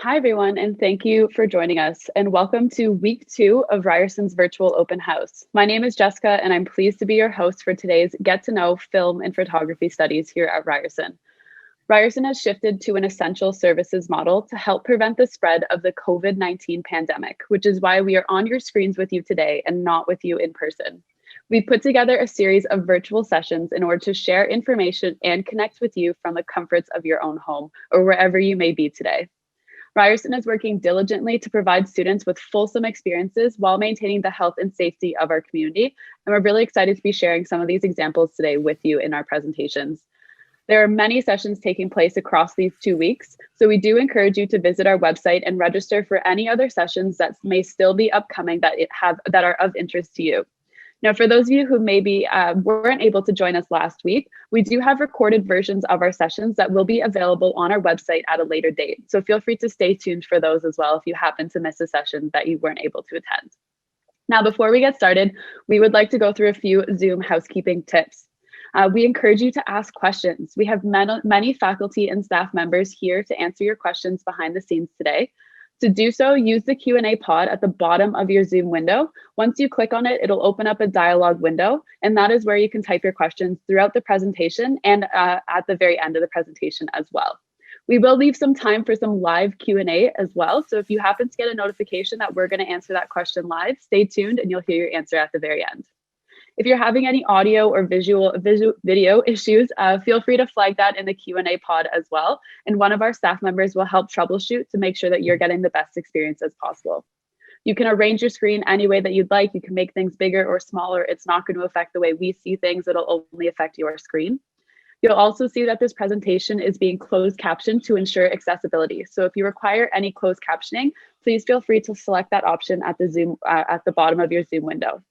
Hi, everyone, and thank you for joining us, and welcome to week 2 of Ryerson's virtual open house. My name is Jessica, and I'm pleased to be your host for today's Get to Know Film and Photography Studies here at Ryerson. Ryerson has shifted to an essential services model to help prevent the spread of the COVID-19 pandemic, which is why we are on your screens with you today and not with you in person. We've put together a series of virtual sessions in order to share information and connect with you from the comforts of your own home or wherever you may be today. Ryerson is working diligently to provide students with fulsome experiences while maintaining the health and safety of our community. And we're really excited to be sharing some of these examples today with you in our presentations. There are many sessions taking place across these 2 weeks, so we do encourage you to visit our website and register for any other sessions that may still be upcoming that are of interest to you. Now, for those of you who maybe weren't able to join us last week, we do have recorded versions of our sessions that will be available on our website at a later date. So feel free to stay tuned for those as well if you happen to miss a session that you weren't able to attend. Now, before we get started, we would like to go through a few Zoom housekeeping tips. We encourage you to ask questions. We have many faculty and staff members here to answer your questions behind the scenes today. To do so, use the Q&A pod at the bottom of your Zoom window. Once you click on it, it'll open up a dialog window, and that is where you can type your questions throughout the presentation and at the very end of the presentation as well. We will leave some time for some live Q&A as well, so if you happen to get a notification that we're going to answer that question live, stay tuned and you'll hear your answer at the very end. If you're having any audio or video issues, feel free to flag that in the Q&A pod as well. And one of our staff members will help troubleshoot to make sure that you're getting the best experience as possible. You can arrange your screen any way that you'd like. You can make things bigger or smaller. It's not going to affect the way we see things. It'll only affect your screen. You'll also see that this presentation is being closed captioned to ensure accessibility. So if you require any closed captioning, please feel free to select that option at the bottom of your Zoom window.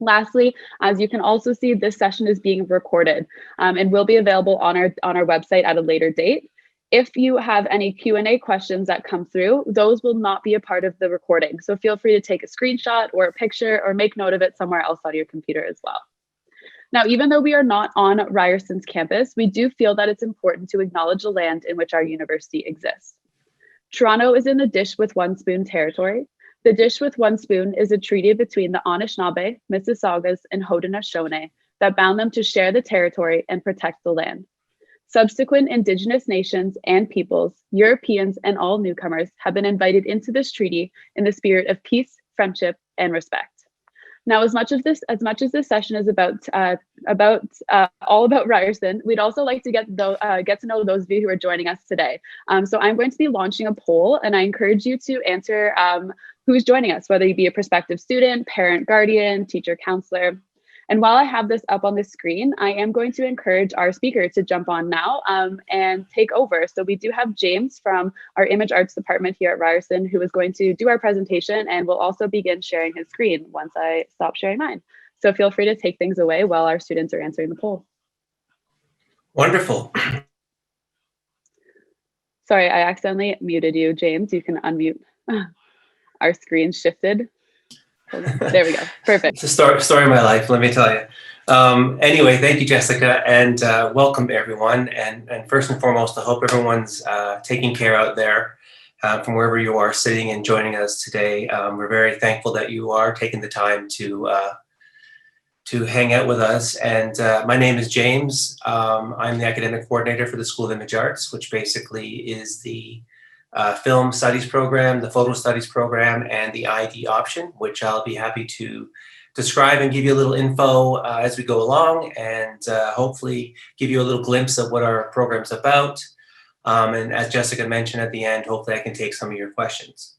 Lastly, as you can also see, this session is being recorded and will be available on our website at a later date. If you have any Q&A questions that come through, those will not be a part of the recording. So feel free to take a screenshot or a picture or make note of it somewhere else on your computer as well. Now, even though we are not on Ryerson's campus, we do feel that it's important to acknowledge the land in which our university exists. Toronto is in the dish with one spoon territory. The dish with one spoon is a treaty between the Anishinaabe, Mississaugas, and Haudenosaunee that bound them to share the territory and protect the land. Subsequent Indigenous nations and peoples, Europeans, and all newcomers have been invited into this treaty in the spirit of peace, friendship, and respect. Now, as much as this session is all about Ryerson, we'd also like to get to know those of you who are joining us today. So I'm going to be launching a poll, and I encourage you to answer who's joining us, whether you be a prospective student, parent, guardian, teacher, counselor. And while I have this up on the screen, I am going to encourage our speaker to jump on now and take over. So we do have James from our Image Arts department here at Ryerson who is going to do our presentation and will also begin sharing his screen once I stop sharing mine. So feel free to take things away while our students are answering the poll. Wonderful. Sorry, I accidentally muted you, James. You can unmute. Our screen shifted. There we go. Perfect. It's a story of my life, let me tell you. Anyway, thank you, Jessica, and welcome everyone. And first and foremost, I hope everyone's taking care out there from wherever you are sitting and joining us today. We're very thankful that you are taking the time to hang out with us. And my name is James. I'm the academic coordinator for the School of Image Arts, which basically is the film studies program, the photo studies program, and the ID option, which I'll be happy to describe and give you a little info as we go along, and hopefully give you a little glimpse of what our program's about. And as Jessica mentioned at the end, hopefully I can take some of your questions.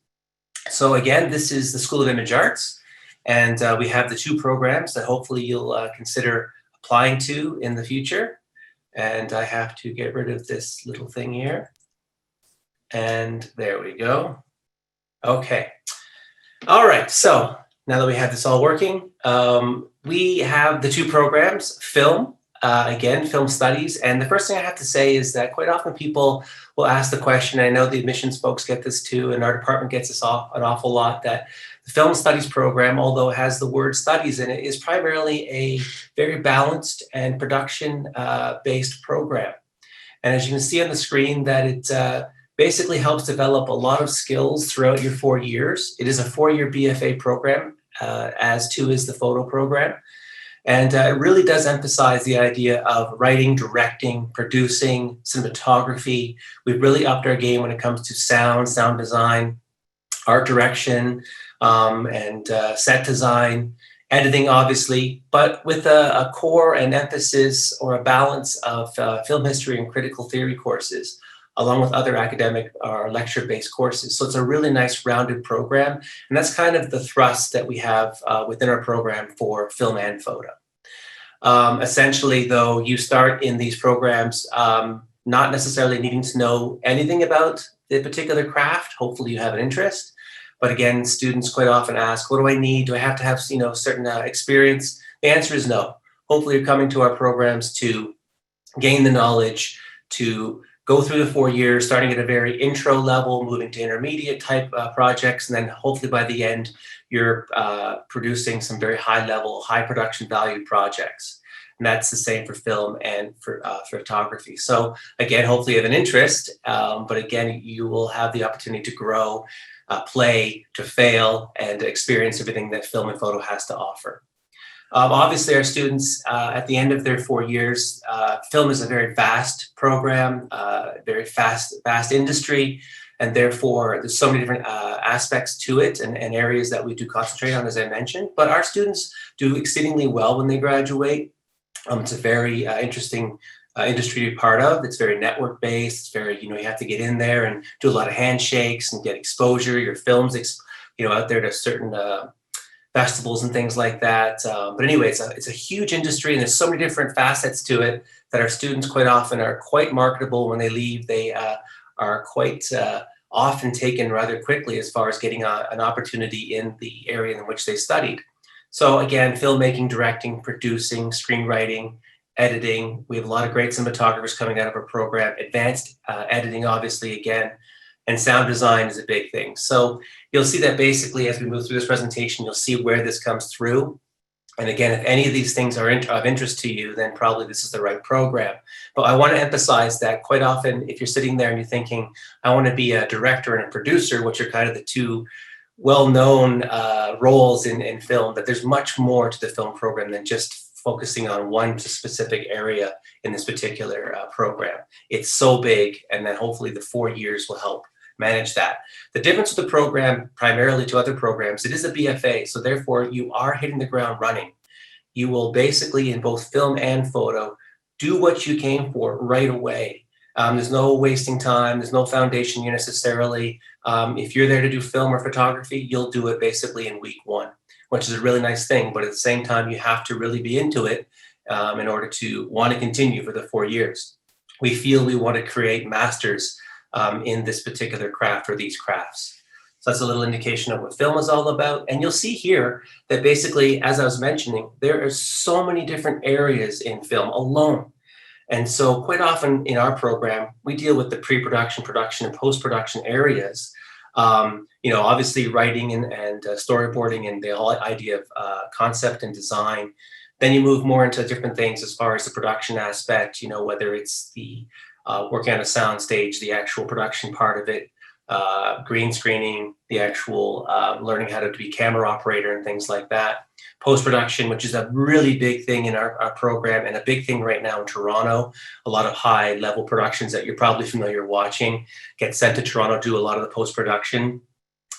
So again, this is the School of Image Arts, and we have the 2 programs that hopefully you'll consider applying to in the future. And I have to get rid of this little thing here. And there we go. Okay. All right. So now that we have this all working, we have the 2 programs, film, again, film studies. And the first thing I have to say is that quite often people will ask the question, I know the admissions folks get this too, and our department gets this an awful lot, that the film studies program, although it has the word studies in it, is primarily a very balanced and production based program. And as you can see on the screen, that it basically helps develop a lot of skills throughout your 4 years. It is a 4-year BFA program, as too is the photo program. And it really does emphasize the idea of writing, directing, producing, cinematography. We've really upped our game when it comes to sound design, art direction, and set design, editing, obviously, but with a core and emphasis or a balance of film history and critical theory courses, along with other academic or lecture-based courses. So it's a really nice rounded program. And that's kind of the thrust that we have within our program for film and photo. Essentially, though, you start in these programs not necessarily needing to know anything about the particular craft. Hopefully you have an interest. But again, students quite often ask, what do I need? Do I have to have certain experience? The answer is no. Hopefully you're coming to our programs to gain the knowledge, to go through the 4 years, starting at a very intro level, moving to intermediate type projects, and then hopefully by the end, you're producing some very high level, high production value projects. And that's the same for film and for photography. So again, hopefully you have an interest, but again, you will have the opportunity to grow, play, to fail, and experience everything that film and photo has to offer. Obviously, our students at the end of their 4 years, film is a very vast program, very vast industry, and therefore there's so many different aspects to it and areas that we do concentrate on, as I mentioned. But our students do exceedingly well when they graduate. It's a very interesting industry to be part of. It's very network based. It's very, you have to get in there and do a lot of handshakes and get exposure. Your films, out there to certain festivals and things like that. But anyway, it's a huge industry, and there's so many different facets to it that our students quite often are quite marketable when they leave. They are quite often taken rather quickly as far as getting an opportunity in the area in which they studied. So again, filmmaking, directing, producing, screenwriting, editing. We have a lot of great cinematographers coming out of our program. Advanced editing, obviously, again, and sound design is a big thing. So you'll see that basically as we move through this presentation, you'll see where this comes through. And again, if any of these things are of interest to you, then probably this is the right program. But I want to emphasize that quite often, if you're sitting there and you're thinking, I want to be a director and a producer, which are kind of the two well-known roles in film, that there's much more to the film program than just focusing on one specific area in this particular program. It's so big, and then hopefully the 4 years will help manage that. The difference with the program, primarily to other programs, it is a BFA, so therefore you are hitting the ground running. You will basically, in both film and photo, do what you came for right away. There's no wasting time. There's no foundation year necessarily. If you're there to do film or photography, you'll do it basically in week 1, which is a really nice thing. But at the same time, you have to really be into it in order to want to continue for the 4 years. We feel we want to create masters in this particular craft or these crafts. So that's a little indication of what film is all about. And you'll see here that basically, as I was mentioning, there are so many different areas in film alone. And so quite often in our program, we deal with the pre-production, production, and post-production areas. Obviously writing and storyboarding and the whole idea of concept and design. Then you move more into different things as far as the production aspect, whether it's the working on a sound stage, the actual production part of it, green screening, the actual learning how to be camera operator and things like that. Post-production, which is a really big thing in our program and a big thing right now in Toronto. A lot of high-level productions that you're probably familiar watching get sent to Toronto, do a lot of the post-production.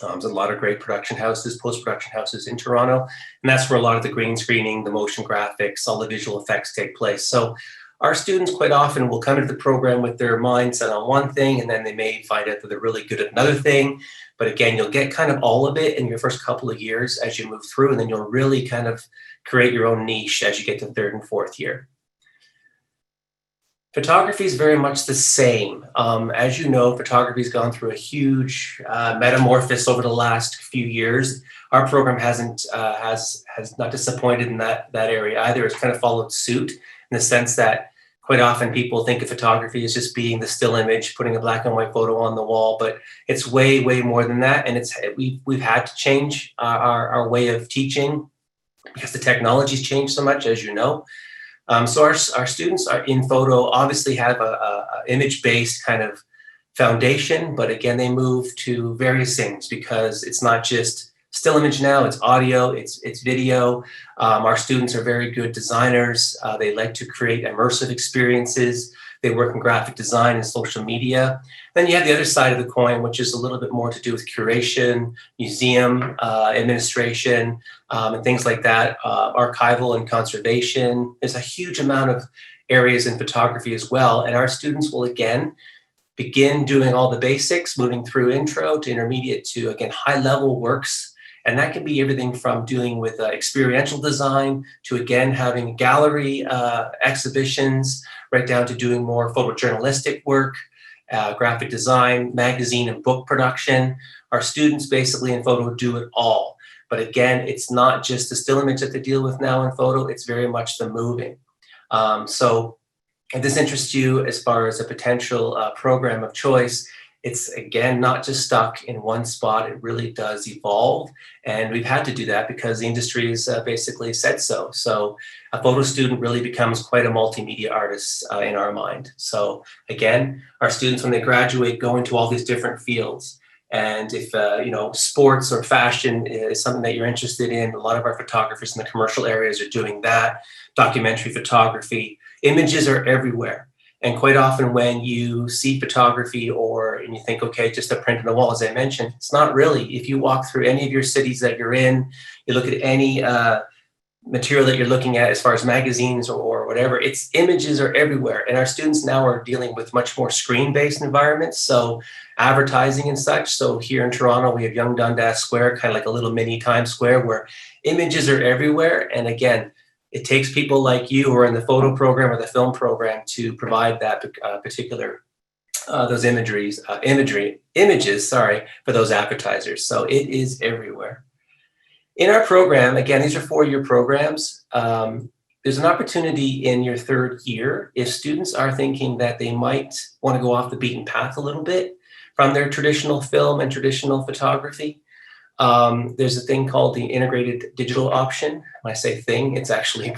There's a lot of great production houses, post-production houses in Toronto. And that's where a lot of the green screening, the motion graphics, all the visual effects take place. So our students quite often will come into the program with their mindset on one thing, and then they may find out that they're really good at another thing. But again, you'll get kind of all of it in your first couple of years as you move through, and then you'll really kind of create your own niche as you get to third and fourth year. Photography is very much the same. As you know, photography has gone through a huge metamorphosis over the last few years. Our program has not disappointed in that area either. It's kind of followed suit in the sense that quite often people think of photography as just being the still image, putting a black and white photo on the wall, but it's way, way more than that. And we've had to change our way of teaching because the technology's changed so much, as you know. So our students are in photo obviously have a image-based kind of foundation, but again, they move to various things because it's not just still image now, it's audio, it's video. Our students are very good designers. They like to create immersive experiences. They work in graphic design and social media. Then you have the other side of the coin, which is a little bit more to do with curation, museum administration, and things like that, archival and conservation. There's a huge amount of areas in photography as well. And our students will, again, begin doing all the basics, moving through intro to intermediate to, again, high-level works. And that can be everything from dealing with experiential design to, again, having gallery exhibitions, right down to doing more photojournalistic work, graphic design, magazine and book production. Our students basically in photo do it all. But again, it's not just the still image that they deal with now in photo, it's very much the moving. So if this interests you as far as a potential program of choice, it's, again, not just stuck in one spot. It really does evolve. And we've had to do that because the industry has basically said so. So a photo student really becomes quite a multimedia artist in our mind. So again, our students, when they graduate, go into all these different fields. And if, sports or fashion is something that you're interested in, a lot of our photographers in the commercial areas are doing that. Documentary photography, images are everywhere. And quite often when you see photography and you think, okay, just a print on the wall, as I mentioned, it's not really. If you walk through any of your cities that you're in, you look at any material that you're looking at as far as magazines or whatever, it's images are everywhere. And our students now are dealing with much more screen-based environments, so advertising and such. So here in Toronto, we have Yonge Dundas Square, kind of like a little mini Times Square, where images are everywhere. And again, it takes people like you who are in the photo program or the film program to provide that particular those images for those advertisers. So it is everywhere. In our program, again, these are 4-year programs. There's an opportunity in your 3rd year if students are thinking that they might want to go off the beaten path a little bit from their traditional film and traditional photography. There's a thing called the integrated digital option. When I say thing, it's actually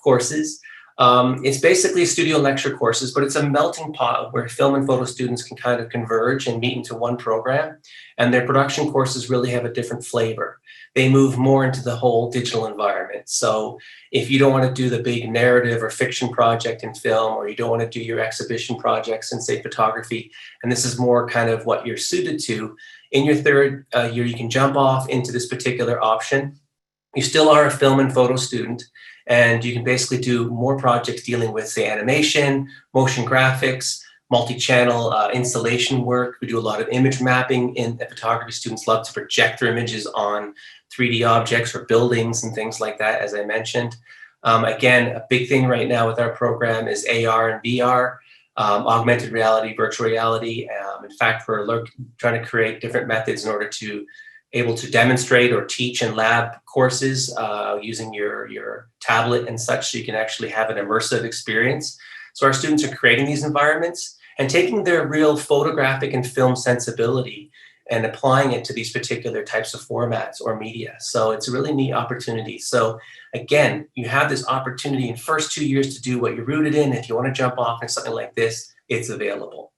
courses. It's basically studio lecture courses, but it's a melting pot where film and photo students can kind of converge and meet into one program. And their production courses really have a different flavor. They move more into the whole digital environment. So if you don't want to do the big narrative or fiction project in film, or you don't want to do your exhibition projects in, say, photography, and this is more kind of what you're suited to, in your 3rd year, you can jump off into this particular option. You still are a film and photo student, and you can basically do more projects dealing with, say, animation, motion graphics, multi-channel installation work. We do a lot of image mapping in photography. Students love to project their images on 3D objects or buildings and things like that, as I mentioned. Again, a big thing right now with our program is AR and VR. Augmented reality, virtual reality. In fact, we're trying to create different methods in order to able to demonstrate or teach in lab courses using your tablet and such, so you can actually have an immersive experience. So our students are creating these environments and taking their real photographic and film sensibility and applying it to these particular types of formats or media. So it's a really neat opportunity. So again, you have this opportunity in first 2 years to do what you're rooted in. If you want to jump off in something like this, it's available.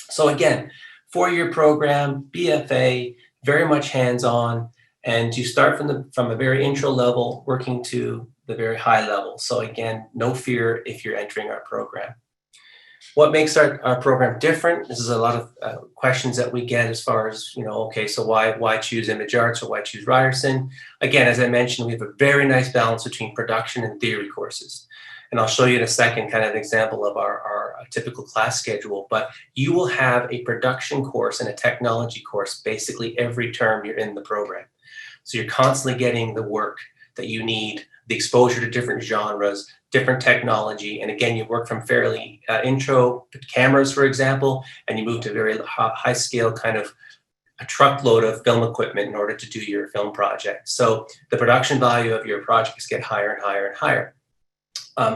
So again, 4-year program, BFA, very much hands-on, and you start from a very intro level, working to the very high level. So again, no fear if you're entering our program. What makes our program different? This is a lot of questions that we get as far as, okay, so why choose Image Arts or why choose Ryerson? Again, as I mentioned, we have a very nice balance between production and theory courses. And I'll show you in a second kind of an example of our typical class schedule, but you will have a production course and a technology course basically every term you're in the program. So you're constantly getting the work that you need, the exposure to different genres, different technology. And again, you work from fairly intro cameras, for example, and you move to very high scale kind of a truckload of film equipment in order to do your film project. So the production value of your projects get higher and higher and higher.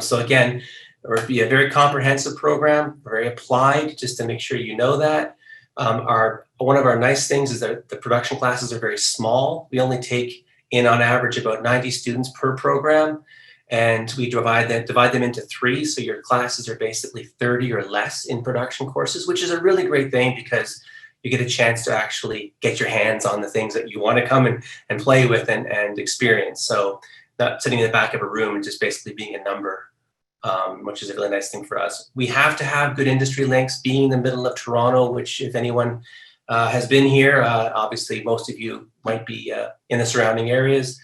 So again, it would be a very comprehensive program, very applied, just to make sure you know that. One of our nice things is that the production classes are very small. We only take in on average about 90 students per program. And we divide them into 3. So your classes are basically 30 or less in production courses, which is a really great thing because you get a chance to actually get your hands on the things that you want to come and play with and experience. So not sitting in the back of a room and just basically being a number, which is a really nice thing for us. We have to have good industry links. Being in the middle of Toronto, which if anyone has been here, obviously most of you might be in the surrounding areas,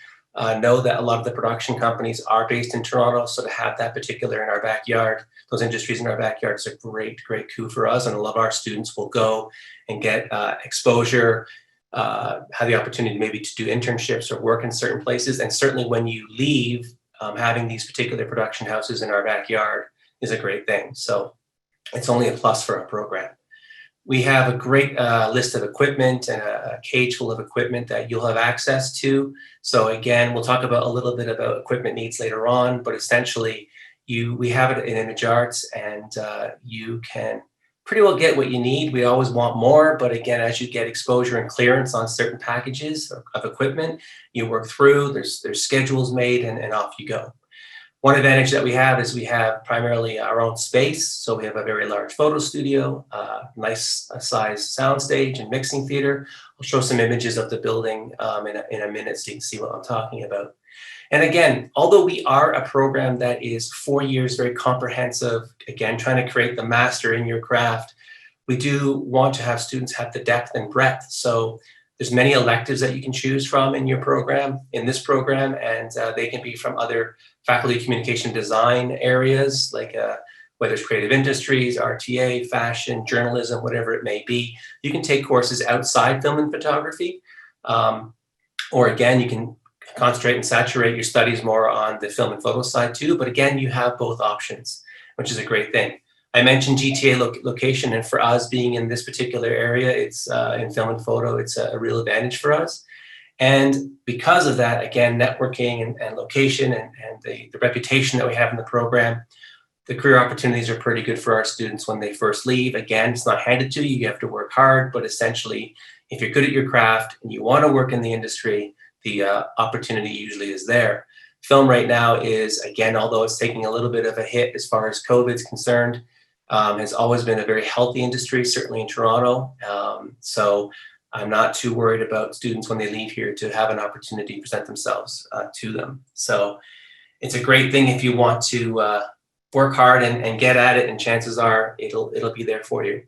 know that a lot of the production companies are based in Toronto. So to have that particular in our backyard, those industries in our backyard is a great coup for us. And a lot of our students will go and get exposure, have the opportunity maybe to do internships or work in certain places. And certainly when you leave, having these particular production houses in our backyard is a great thing. So it's only a plus for our program. We have a great list of equipment and a cage full of equipment that you'll have access to. So again, we'll talk about a little bit about equipment needs later on, but essentially we have it in Image Arts, and you can pretty well get what you need. We always want more, but again, as you get exposure and clearance on certain packages of equipment, you work through, there's schedules made, and off you go. One advantage that we have is we have primarily our own space. So we have a very large photo studio, nice size soundstage and mixing theater. I'll show some images of the building in a minute so you can see what I'm talking about. And again, although we are a program that is 4 years, very comprehensive, again, trying to create the master in your craft, we do want to have students have the depth and breadth. So there's many electives that you can choose from in your program, in this program, and they can be from other faculty communication design areas, like whether it's creative industries, RTA, fashion, journalism, whatever it may be. You can take courses outside film and photography, or again, you can concentrate and saturate your studies more on the film and photo side too, but again, you have both options, which is a great thing. I mentioned GTA location, and for us being in this particular area, it's in film and photo, it's a real advantage for us. And because of that, again, networking and location and the reputation that we have in the program, the career opportunities are pretty good for our students when they first leave. Again, it's not handed to you, you have to work hard, but essentially, if you're good at your craft and you want to work in the industry, the opportunity usually is there. Film right now is, again, although it's taking a little bit of a hit as far as COVID is concerned, has always been a very healthy industry, certainly in Toronto. So I'm not too worried about students when they leave here to have an opportunity to present themselves to them. So it's a great thing if you want to work hard and get at it, and chances are it'll be there for you.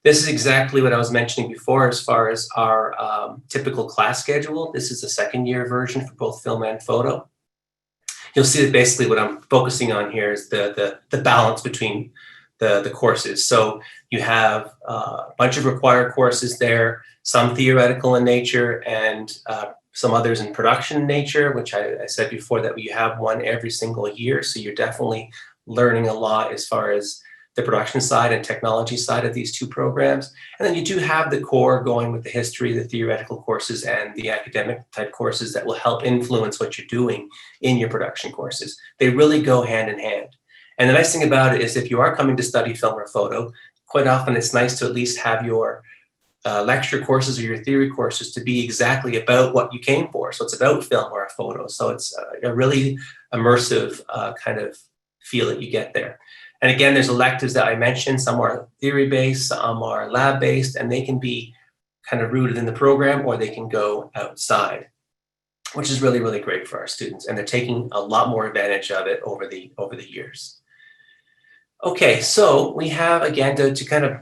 This is exactly what I was mentioning before as far as our typical class schedule. This is the second year version for both film and photo. You'll see that basically what I'm focusing on here is the balance between the courses. So you have a bunch of required courses there, some theoretical in nature and some others in production in nature, which I said before that we have one every single year. So you're definitely learning a lot as far as the production side and technology side of these two programs. And then you do have the core going with the history, the theoretical courses, and the academic type courses that will help influence what you're doing in your production courses. They really go hand in hand. And the nice thing about it is if you are coming to study film or photo, quite often it's nice to at least have your lecture courses or your theory courses to be exactly about what you came for. So it's about film or a photo. So it's a really immersive kind of feel that you get there. And again, there's electives that I mentioned. Some are theory-based, some are lab-based, and they can be kind of rooted in the program or they can go outside, which is really, really great for our students. And they're taking a lot more advantage of it over the years. Okay, so we have, again, to kind of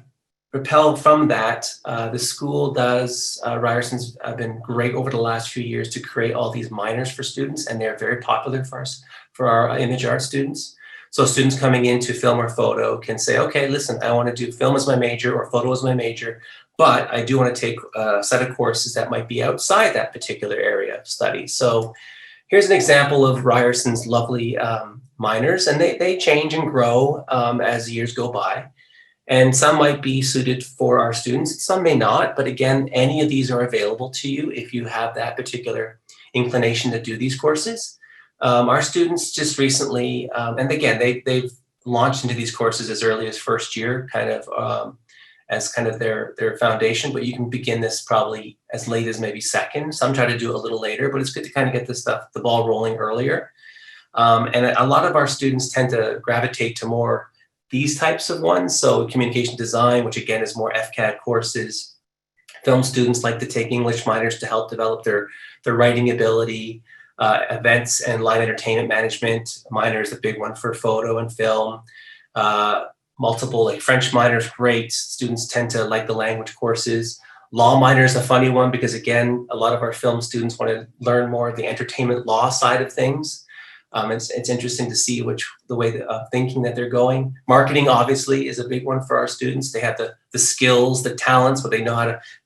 propel from that, the school does, Ryerson's been great over the last few years to create all these minors for students, and they're very popular for us, for our image art students. So students coming into film or photo can say, okay, listen, I want to do film as my major or photo as my major, but I do want to take a set of courses that might be outside that particular area of study. So here's an example of Ryerson's lovely minors, and they change and grow as years go by. And some might be suited for our students, some may not, but again, any of these are available to you if you have that particular inclination to do these courses. Our students just recently, and again, they've launched into these courses as early as first year, kind of as kind of their foundation, but you can begin this probably as late as maybe second. Some try to do it a little later, but it's good to kind of get the ball rolling earlier. And a lot of our students tend to gravitate to more these types of ones. So communication design, which again is more FCAD courses. Film students like to take English minors to help develop their writing ability. Events and live entertainment management minor is a big one for photo and film. Multiple, like French minors, great. Students tend to like the language courses. Law minor is a funny one because, again, a lot of our film students want to learn more of the entertainment law side of things. It's interesting to see the way of thinking that they're going. Marketing, obviously, is a big one for our students. They have the skills, the talents, but they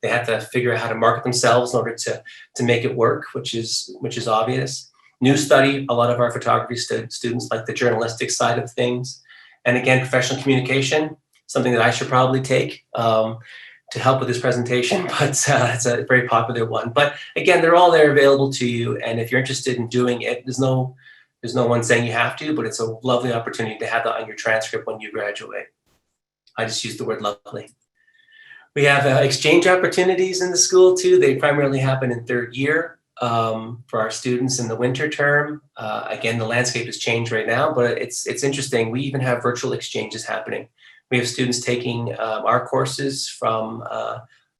have to figure out how to market themselves in order to make it work, which is obvious. New study, a lot of our photography students like the journalistic side of things. And again, professional communication, something that I should probably take to help with this presentation, but it's a very popular one. But again, they're all there available to you. And if you're interested in doing it, there's no one saying you have to, but it's a lovely opportunity to have that on your transcript when you graduate. I just used the word lovely. We have exchange opportunities in the school too. They primarily happen in third year for our students in the winter term. Again, the landscape has changed right now, but it's interesting. We even have virtual exchanges happening. We have students taking our courses from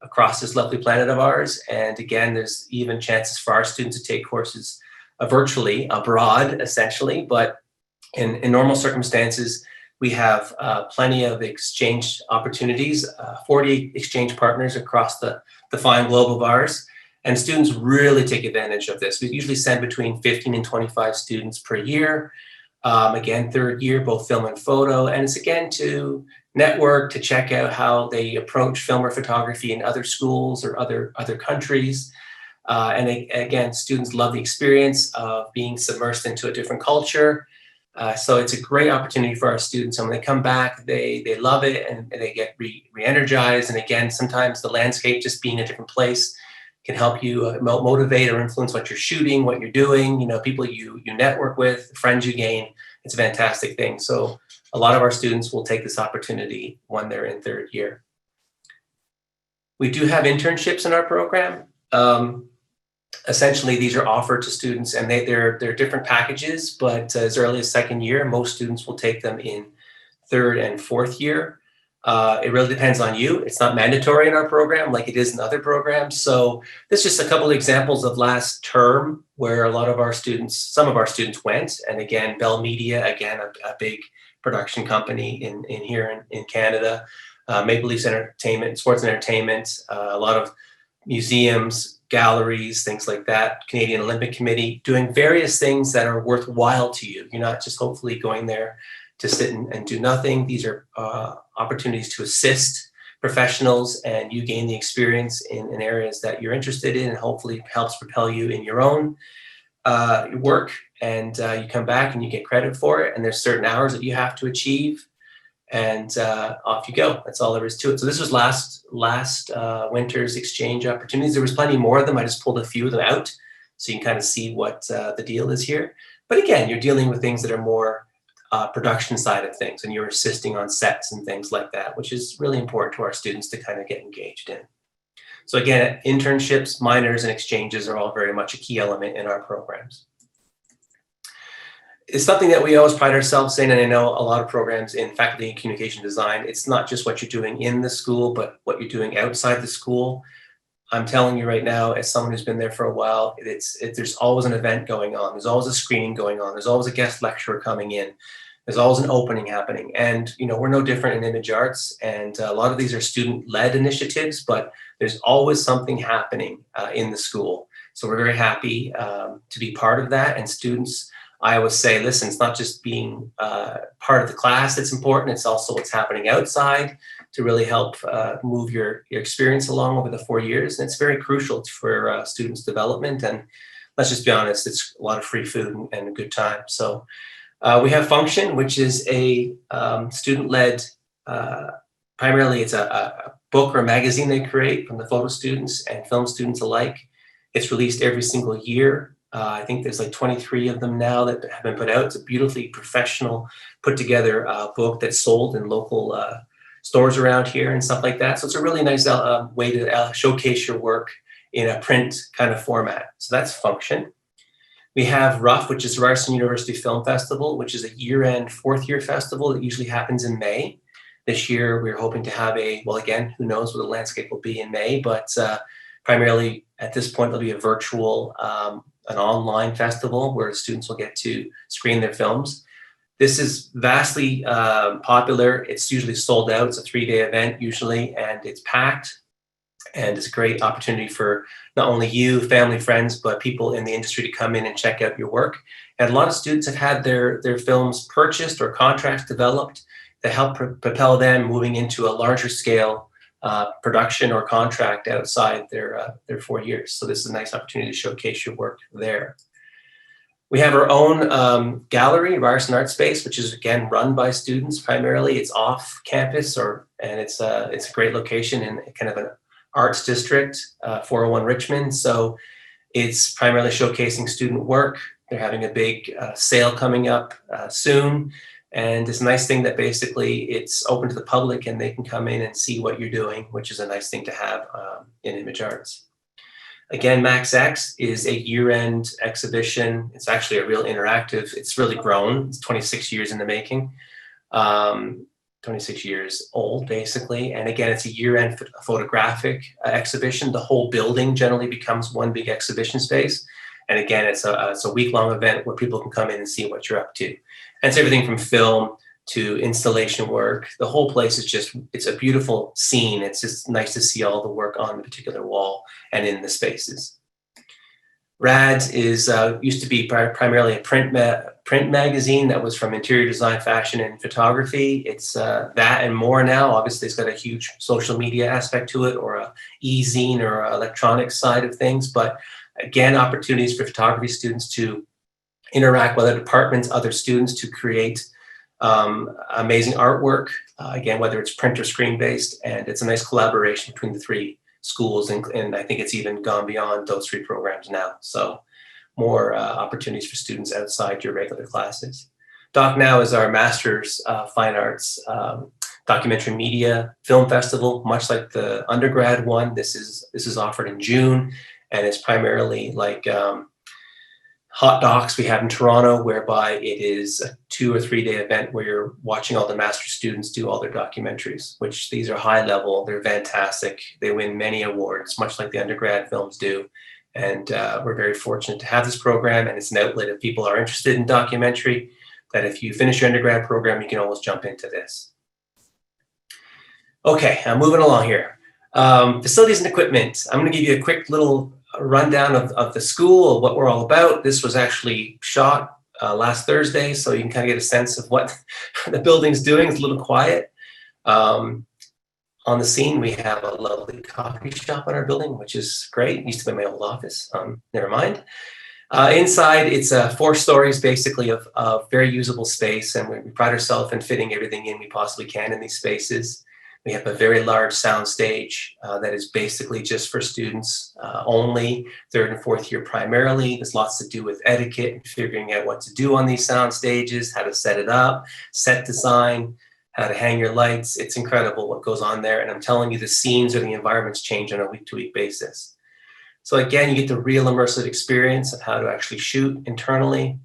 across this lovely planet of ours. And again, there's even chances for our students to take courses virtually abroad, essentially. But in normal circumstances, we have plenty of exchange opportunities, 40 exchange partners across the fine globe of ours. And students really take advantage of this. We usually send between 15 and 25 students per year. Again, third year, both film and photo. And it's again to network, to check out how they approach film or photography in other schools or other countries. And again, students love the experience of being submersed into a different culture. So it's a great opportunity for our students. And when they come back, they love it and they get re-energized. And again, sometimes the landscape, just being a different place, can help you motivate or influence what you're shooting, what you're doing, people you network with, friends you gain. It's a fantastic thing. So a lot of our students will take this opportunity when they're in third year. We do have internships in our program. Essentially, these are offered to students, and they're different packages, but as early as second year, most students will take them in third and fourth year. It really depends on you. It's not mandatory in our program like it is in other programs. So this is just a couple of examples of last term where some of our students went. And again, Bell Media, again, a big production company in here in Canada. Maple Leafs Entertainment, Sports Entertainment, a lot of museums, galleries, things like that. Canadian Olympic Committee, doing various things that are worthwhile to you. You're not just hopefully going there to sit and do nothing. These are opportunities to assist professionals, and you gain the experience in areas that you're interested in, and hopefully helps propel you in your own work. And you come back and you get credit for it. And there's certain hours that you have to achieve, and off you go. That's all there is to it. So this was last winter's exchange opportunities. There was plenty more of them. I just pulled a few of them out so you can kind of see what the deal is here. But again, you're dealing with things that are more production side of things, and you're assisting on sets and things like that, which is really important to our students to kind of get engaged in. So again, internships, minors, and exchanges are all very much a key element in our programs. It's something that we always pride ourselves in, and I know a lot of programs in faculty and communication design, it's not just what you're doing in the school, but what you're doing outside the school. I'm telling you right now, as someone who's been there for a while, there's always an event going on. There's always a screening going on. There's always a guest lecturer coming in. There's always an opening happening. And, we're no different in image arts. And a lot of these are student-led initiatives, but there's always something happening in the school. So we're very happy to be part of that. And students, I always say, listen, it's not just being part of the class that's important. It's also what's happening outside to really help move your experience along over the 4 years. And it's very crucial for students' development. And let's just be honest, it's a lot of free food and a good time. So we have Function, which is a student-led, primarily it's a book or magazine they create from the photo students and film students alike. It's released every single year. I think there's like 23 of them now that have been put out. It's a beautifully professional, put together book that's sold in local stores around here and stuff like that. So it's a really nice way to showcase your work in a print kind of format. So that's Function. We have RUF, which is Ryerson University Film Festival, which is a year-end fourth-year festival that usually happens in May. This year, we're hoping to have well, again, who knows what the landscape will be in May, but primarily at this point, there'll be a virtual, an online festival where students will get to screen their films. This is vastly popular. It's usually sold out. It's a 3-day event usually, and it's packed. And it's a great opportunity for not only you, family, friends, but people in the industry to come in and check out your work. And a lot of students have had their films purchased or contracts developed that help propel them moving into a larger scale production or contract outside their 4 years. So this is a nice opportunity to showcase your work there. We have our own gallery, Ryerson Art Space, which is again run by students primarily. It's off campus, and it's a great location in kind of an arts district, 401 Richmond. So it's primarily showcasing student work. They're having a big sale coming up soon. And it's a nice thing that basically it's open to the public and they can come in and see what you're doing, which is a nice thing to have in image arts. Again, MaxX is a year-end exhibition. It's actually a real interactive. It's really grown. It's 26 years in the making. 26 years old, basically. And again, it's a year-end photographic exhibition. The whole building generally becomes one big exhibition space. And again, it's a week-long event where people can come in and see what you're up to. And it's everything from film to installation work. The whole place is it's a beautiful scene. It's just nice to see all the work on the particular wall and in the spaces. RADS is used to be primarily a print magazine that was from interior design, fashion, and photography. It's that and more now. Obviously, it's got a huge social media aspect to it, or a e-zine or electronic side of things. But again, opportunities for photography students to interact with other departments, other students to create amazing artwork. Again, whether it's print or screen-based, and it's a nice collaboration between the three schools, and I think it's even gone beyond those 3 programs now. So more opportunities for students outside your regular classes. Doc Now is our Master's Fine Arts Documentary Media Film Festival, much like the undergrad one. This is offered in June, and it's primarily like Hot Docs we have in Toronto, whereby it is a 2 or 3 day event where you're watching all the master's students do all their documentaries, which these are high level, they're fantastic. They win many awards, much like the undergrad films do. And we're very fortunate to have this program, and it's an outlet if people are interested in documentary, that if you finish your undergrad program, you can always jump into this. Okay, I'm moving along here. Facilities and equipment. I'm gonna give you a quick little rundown of the school, of what we're all about. This was actually shot last Thursday, so you can kind of get a sense of what the building's doing. It's a little quiet. On the scene, we have a lovely coffee shop in our building, which is great. It used to be my old office. Never mind. Inside, it's 4 stories basically of very usable space, and we pride ourselves in fitting everything in we possibly can in these spaces. We have a very large sound stage that is basically just for students only, 3rd and 4th year primarily. There's lots to do with etiquette and figuring out what to do on these sound stages, how to set it up, set design, how to hang your lights. It's incredible what goes on there. And I'm telling you, the scenes or the environments change on a week-to-week basis. So again, you get the real immersive experience of how to actually shoot internally.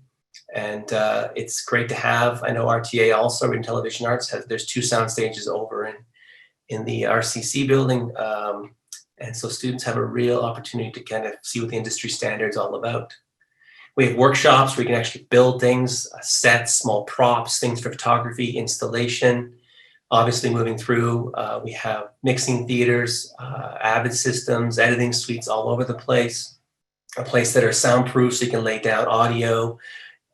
And it's great to have. I know RTA also, in television arts, there's 2 sound stages over in the RCC building. And so students have a real opportunity to kind of see what the industry standard's all about. We have workshops where you can actually build things, sets, small props, things for photography, installation. Obviously moving through, we have mixing theaters, Avid systems, editing suites all over the place. A place that are soundproof so you can lay down audio.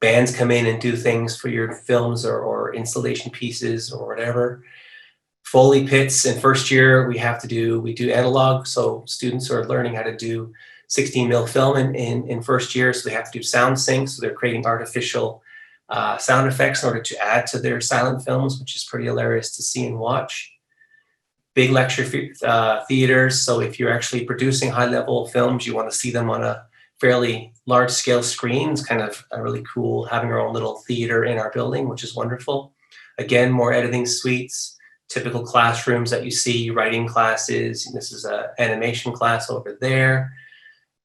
Bands come in and do things for your films or installation pieces or whatever. Foley pits in 1st year, we do analog, so students are learning how to do 16 mil film in 1st year, so they have to do sound sync, so they're creating artificial sound effects in order to add to their silent films, which is pretty hilarious to see and watch. Big lecture theaters, so if you're actually producing high-level films, you want to see them on a fairly large-scale screen. It's kind of really cool having our own little theater in our building, which is wonderful. Again, more editing suites. Typical classrooms that you see, writing classes. This is an animation class over there.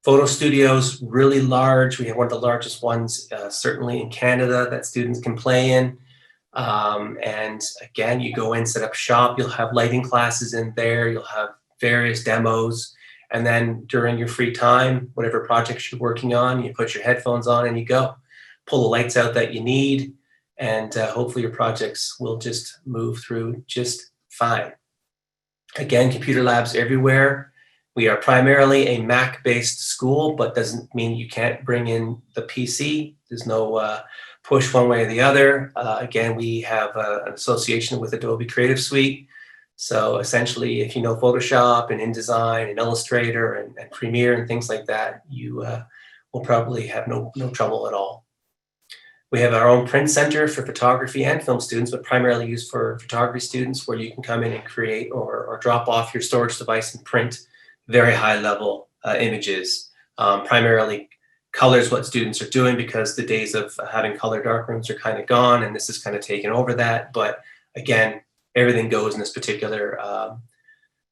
Photo studios, really large. We have one of the largest ones, certainly in Canada, that students can play in. And again, you go in, set up shop, you'll have lighting classes in there, you'll have various demos. And then during your free time, whatever projects you're working on, you put your headphones on and you go. Pull the lights out that you need, and hopefully your projects will just move through just fine. Again, computer labs everywhere. We are primarily a Mac-based school, but doesn't mean you can't bring in the PC. There's no push one way or the other. Again, we have an association with Adobe Creative Suite. So essentially, if you know Photoshop and InDesign and Illustrator and Premiere and things like that, you will probably have no trouble at all. We have our own print center for photography and film students, but primarily used for photography students, where you can come in and create or drop off your storage device and print very high level images. Primarily colors what students are doing, because the days of having color darkrooms are kind of gone, and this is kind of taken over that. But again, everything goes in this particular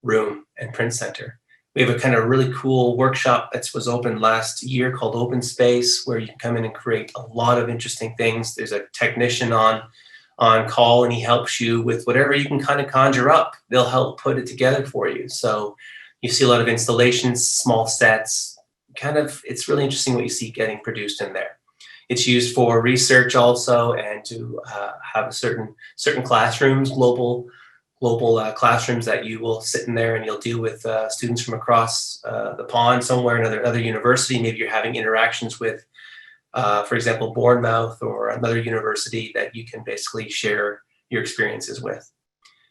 room and print center. We have a kind of really cool workshop that was opened last year called Open Space, where you can come in and create a lot of interesting things. There's a technician on call, and he helps you with whatever you can kind of conjure up. They'll help put it together for you. So you see a lot of installations, small sets, it's really interesting what you see getting produced in there. It's used for research also, and to have certain classrooms, global classrooms that you will sit in there and you'll deal with students from across the pond somewhere, another university. Maybe you're having interactions with, for example, Bournemouth or another university that you can basically share your experiences with.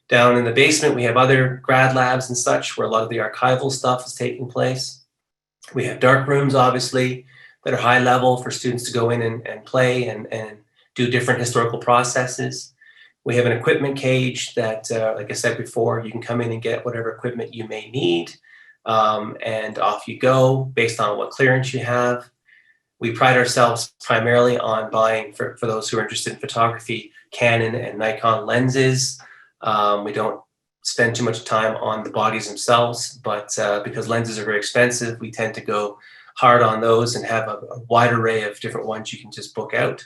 Down in the basement, we have other grad labs and such, where a lot of the archival stuff is taking place. We have dark rooms, obviously, that are high level for students to go in and play and do different historical processes. We have an equipment cage that, like I said before, you can come in and get whatever equipment you may need, and off you go based on what clearance you have. We pride ourselves primarily on buying, for those who are interested in photography, Canon and Nikon lenses. We don't spend too much time on the bodies themselves, but because lenses are very expensive, we tend to go hard on those and have a wide array of different ones you can just book out.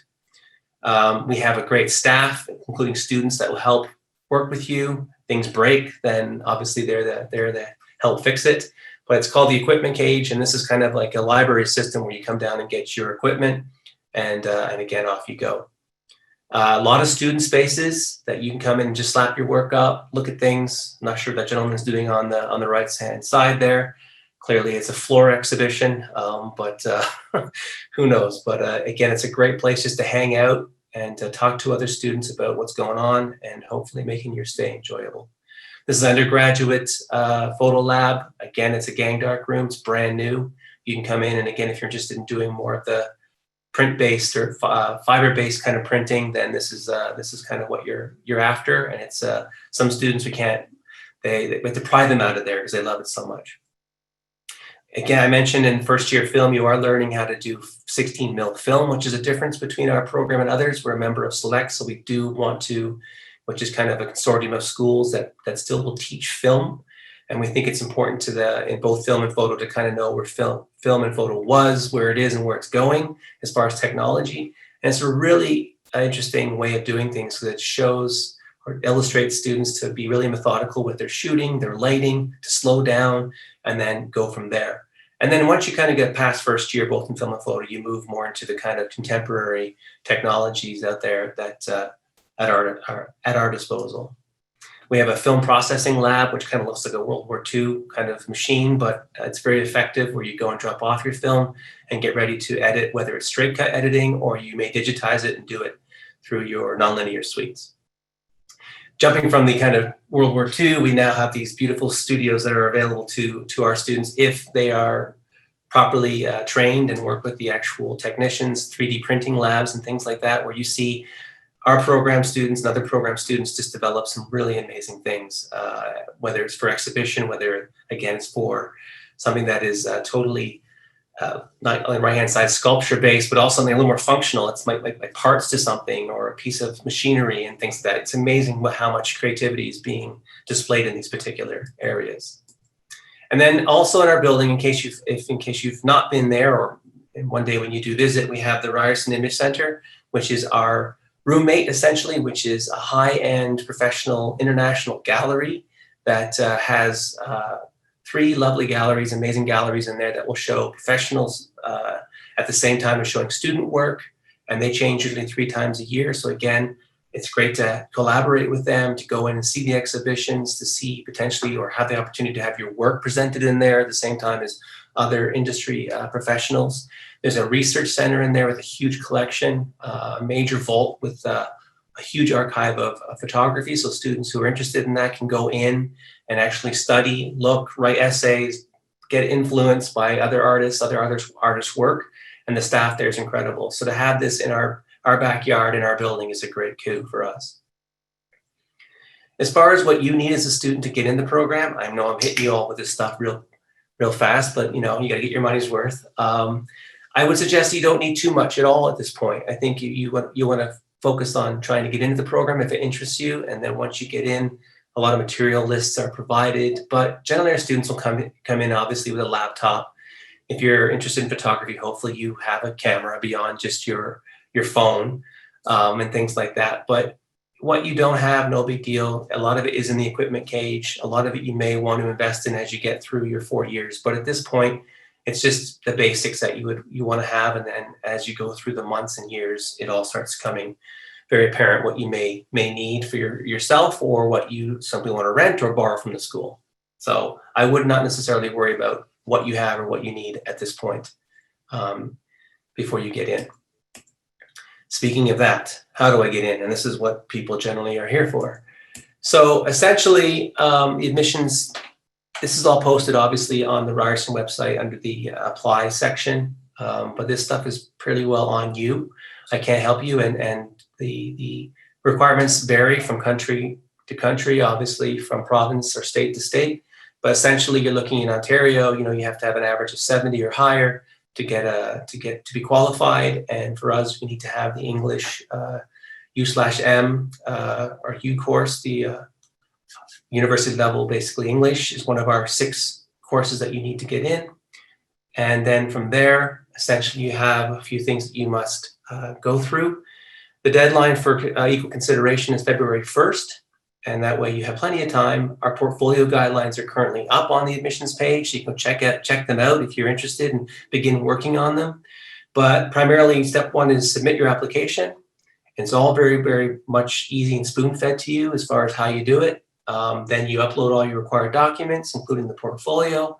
We have a great staff, including students, that will help work with you. Things break, then obviously they're to help fix it. But it's called the equipment cage, and this is kind of like a library system where you come down and get your equipment, and again, off you go. A lot of student spaces that you can come in and just slap your work up, look at things. I'm not sure what that gentleman's doing on the right hand side there. Clearly, it's a floor exhibition, but who knows? But again, it's a great place just to hang out and to talk to other students about what's going on, and hopefully making your stay enjoyable. This is undergraduate photo lab. Again, it's a gang dark room. It's brand new. You can come in, and again, if you're interested in doing more of the print-based or fiber-based kind of printing, then this is kind of what you're after. And it's some students we have to pry them out of there because they love it so much. Again, I mentioned in first year film, you are learning how to do 16 mil film, which is a difference between our program and others. We're a member of Select, so we do want to, which is kind of a consortium of schools that still will teach film. And we think it's important in both film and photo to kind of know where film and photo was, where it is, and where it's going as far as technology. And it's a really interesting way of doing things, because it shows or illustrates students to be really methodical with their shooting, their lighting, to slow down, and then go from there. And then once you kind of get past first year, both in film and photo, you move more into the kind of contemporary technologies out there that at our disposal. We have a film processing lab, which kind of looks like a World War II kind of machine, but it's very effective, where you go and drop off your film and get ready to edit, whether it's straight cut editing or you may digitize it and do it through your nonlinear suites. Jumping from the kind of World War II, we now have these beautiful studios that are available to our students if they are properly trained and work with the actual technicians, 3D printing labs and things like that, where you see our program students and other program students just develop some really amazing things, whether it's for exhibition, whether, again, it's for something that is totally not on the right-hand side sculpture-based, but also something a little more functional. It's like parts to something or a piece of machinery and things like that. It's amazing how much creativity is being displayed in these particular areas. And then also in our building, in case you've not been there, or one day when you do visit, we have the Ryerson Image Center, which is our roommate essentially, which is a high-end professional international gallery that has 3 lovely galleries, amazing galleries in there that will show professionals at the same time as showing student work, and they change usually 3 times a year. So again, it's great to collaborate with them, to go in and see the exhibitions, to see potentially or have the opportunity to have your work presented in there at the same time as other industry professionals. There's a research center in there with a huge collection, a major vault with a huge archive of photography. So students who are interested in that can go in and actually study, look, write essays, get influenced by other artists' work, and the staff there is incredible. So to have this in our backyard in our building is a great coup for us. As far as what you need as a student to get in the program, I know I'm hitting you all with this stuff real fast, but you got to get your money's worth. I would suggest you don't need too much at all at this point. I think you want to focus on trying to get into the program if it interests you, and then once you get in, a lot of material lists are provided. But generally, our students will come in obviously with a laptop. If you're interested in photography, hopefully you have a camera beyond just your phone and things like that. But what you don't have, no big deal. A lot of it is in the equipment cage. A lot of it you may want to invest in as you get through your 4 years. But at this point, it's just the basics that you want to have. And then as you go through the months and years, it all starts coming very apparent what you may need for yourself, or what you simply want to rent or borrow from the school. So I would not necessarily worry about what you have or what you need at this point before you get in. Speaking of that, how do I get in? And this is what people generally are here for. So essentially, admissions, this is all posted obviously on the Ryerson website under the apply section, but this stuff is pretty well on you. I can't help you, and the requirements vary from country to country, obviously from province or state to state. But essentially, you're looking in Ontario, you have to have an average of 70 or higher to be qualified. And for us, we need to have the English U/M or U course, the university level, basically English is one of our 6 courses that you need to get in. And then from there, essentially you have a few things that you must go through. The deadline for equal consideration is February 1st. And that way you have plenty of time. Our portfolio guidelines are currently up on the admissions page, so you can check them out if you're interested and begin working on them. But primarily, step 1 is submit your application. It's all very, very much easy and spoon-fed to you as far as how you do it. Then you upload all your required documents, including the portfolio.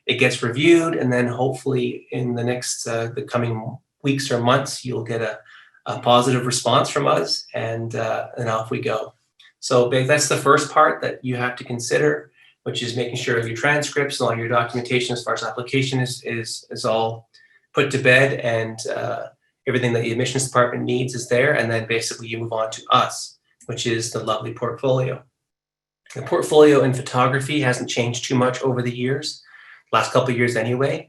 It gets reviewed, and then hopefully in the next the coming weeks or months, you'll get a positive response from us, and off we go. So that's the first part that you have to consider, which is making sure your transcripts and all your documentation as far as application is all put to bed, and everything that the admissions department needs is there. And then basically you move on to us, which is the lovely portfolio. The portfolio in photography hasn't changed too much over the years, last couple of years anyway.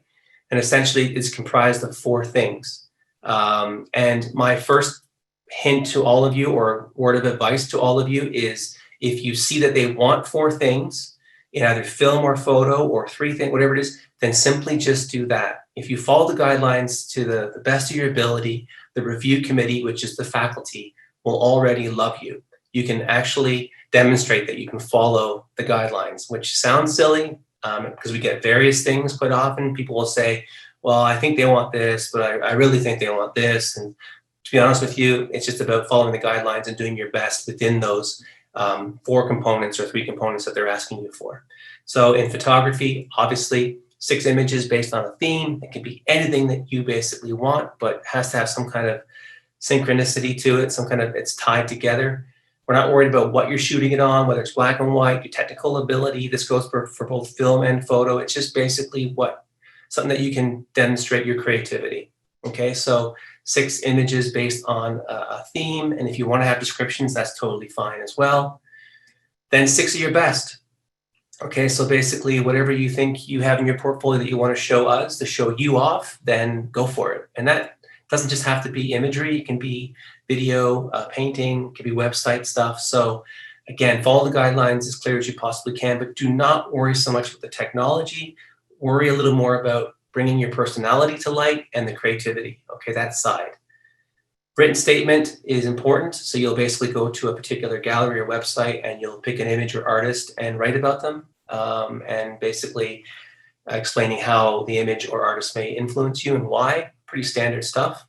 And essentially it's comprised of 4 things. And my first hint to all of you, or word of advice to all of you, is if you see that they want 4 things in either film or photo or 3 things, whatever it is, then simply just do that. If you follow the guidelines to the best of your ability, the review committee, which is the faculty, will already love you. You can actually demonstrate that you can follow the guidelines, which sounds silly because we get various things quite often. People will say, well, I think they want this, but I really think they want this. And to be honest with you, it's just about following the guidelines and doing your best within those 4 components or 3 components that they're asking you for. So in photography, obviously, 6 images based on a theme. It can be anything that you basically want, but has to have some kind of synchronicity to it, it's tied together. We're not worried about what you're shooting it on, whether it's black and white, your technical ability. This goes for both film and photo. It's just basically something that you can demonstrate your creativity. Okay, so 6 images based on a theme, and if you want to have descriptions, that's totally fine as well. Then 6 of your best. Okay, so basically whatever you think you have in your portfolio that you want to show us, to show you off, then go for it. And that doesn't just have to be imagery, it can be video, painting, it can be website stuff. So Again, follow the guidelines as clear as you possibly can, but do not worry so much with the technology. Worry a little more about bringing your personality to light and the creativity, okay, that side. Written statement is important, so you'll basically go to a particular gallery or website and you'll pick an image or artist and write about them, and basically explaining how the image or artist may influence you and why. Pretty standard stuff.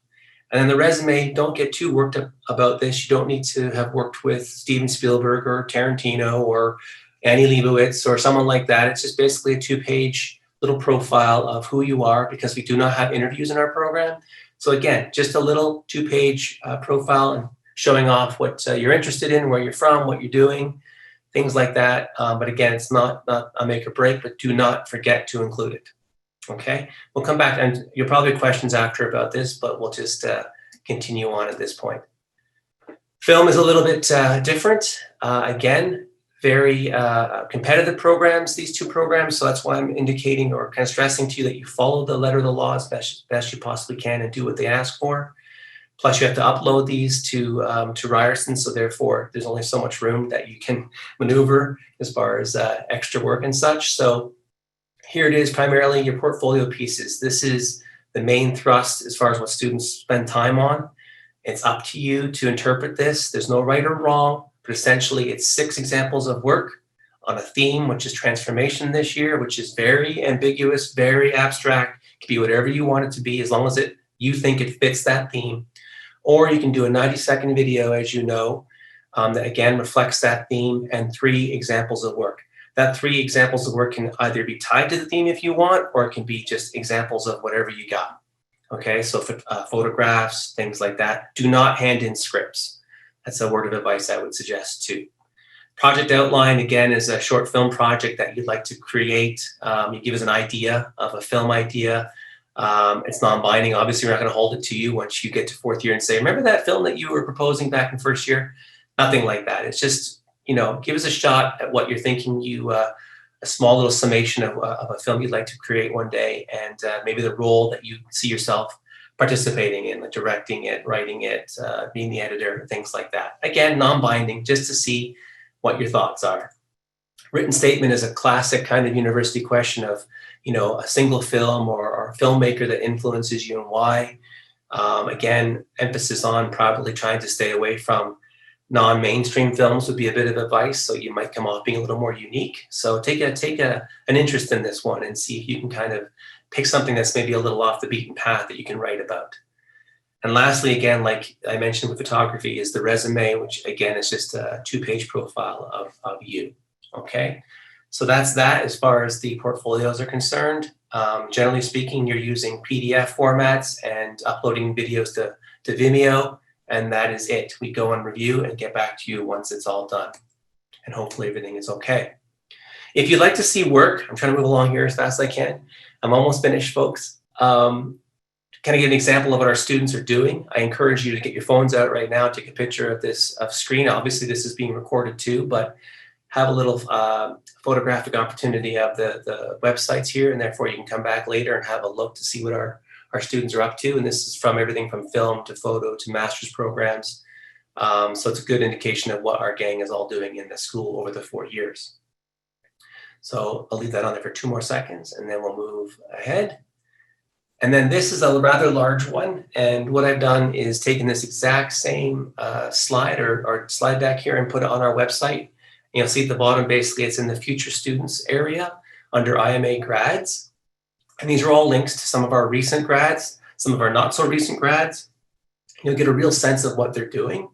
And then the resume, don't get too worked up about this. You don't need to have worked with Steven Spielberg or Tarantino or Annie Leibovitz or someone like that. It's just basically a 2-page little profile of who you are, because we do not have interviews in our program. So again, just a little 2-page profile and showing off what you're interested in, where you're from, what you're doing, things like that. But again, it's not a make or break, but do not forget to include it. Okay, we'll come back, and you'll probably have questions after about this, but we'll just continue on at this point. Film is a little bit different. Again, very competitive programs, these two programs, so that's why I'm indicating or kind of stressing to you that you follow the letter of the law as best you possibly can and do what they ask for. Plus, you have to upload these to Ryerson, so therefore there's only so much room that you can maneuver as far as extra work and such. So here it is, primarily your portfolio pieces. This is the main thrust as far as what students spend time on. It's up to you to interpret this. There's no right or wrong, but essentially it's 6 examples of work on a theme, which is transformation this year, which is very ambiguous, very abstract. It can be whatever you want it to be, as long as you think it fits that theme. Or you can do a 90-second video, as you know, that again reflects that theme, and 3 examples of work. That 3 examples of work can either be tied to the theme if you want, or it can be just examples of whatever you got. Okay, so photographs, things like that. Do not hand in scripts. That's a word of advice I would suggest too. Project outline, again, is a short film project that you'd like to create. You give us an idea of a film idea. It's non-binding. Obviously, we're not going to hold it to you once you get to 4th year and say, remember that film that you were proposing back in 1st year? Nothing like that. It's just, give us a shot at what you're thinking. A small little summation of a film you'd like to create one day, and maybe the role that you see yourself participating in, like directing it, writing it, being the editor, things like that. Again, non-binding, just to see what your thoughts are. Written statement is a classic kind of university question of, a single film or a filmmaker that influences you and why. Again, emphasis on probably trying to stay away from non-mainstream films would be a bit of advice, so you might come off being a little more unique. So take an interest in this one and see if you can kind of pick something that's maybe a little off the beaten path that you can write about. And lastly, again, like I mentioned with photography, is the resume, which again is just a 2-page profile of you. Okay, so that's that as far as the portfolios are concerned. Generally speaking, you're using PDF formats and uploading videos to Vimeo. And that is it. We go and review and get back to you once it's all done. And hopefully everything is okay. If you'd like to see work, I'm trying to move along here as fast as I can. I'm almost finished, folks. Kind of get an example of what our students are doing. I encourage you to get your phones out right now, take a picture of this screen. Obviously, this is being recorded too, but have a little photographic opportunity of the websites here, and therefore you can come back later and have a look to see what our students are up to. And this is from everything from film to photo to master's programs. So it's a good indication of what our gang is all doing in the school over the 4 years. So I'll leave that on there for 2 more seconds, and then we'll move ahead. And then this is a rather large one. And what I've done is taken this exact same slide or slide deck here and put it on our website. And you'll see at the bottom, basically, it's in the future students area under IMA grads. And these are all links to some of our recent grads, some of our not so recent grads. You'll get a real sense of what they're doing,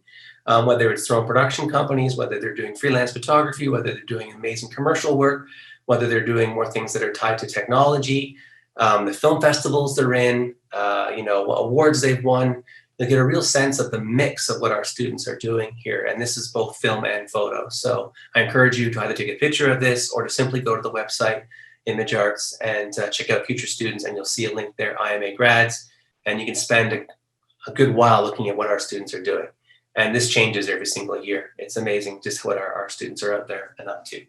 whether it's their own production companies, whether they're doing freelance photography, whether they're doing amazing commercial work, whether they're doing more things that are tied to technology, the film festivals they're in, what awards they've won. You'll get a real sense of the mix of what our students are doing here. And this is both film and photo. So I encourage you to either take a picture of this or to simply go to the website, Image Arts, and check out future students, and you'll see a link there, IMA grads, and you can spend a good while looking at what our students are doing. And this changes every single year. It's amazing just what our students are out there and up to.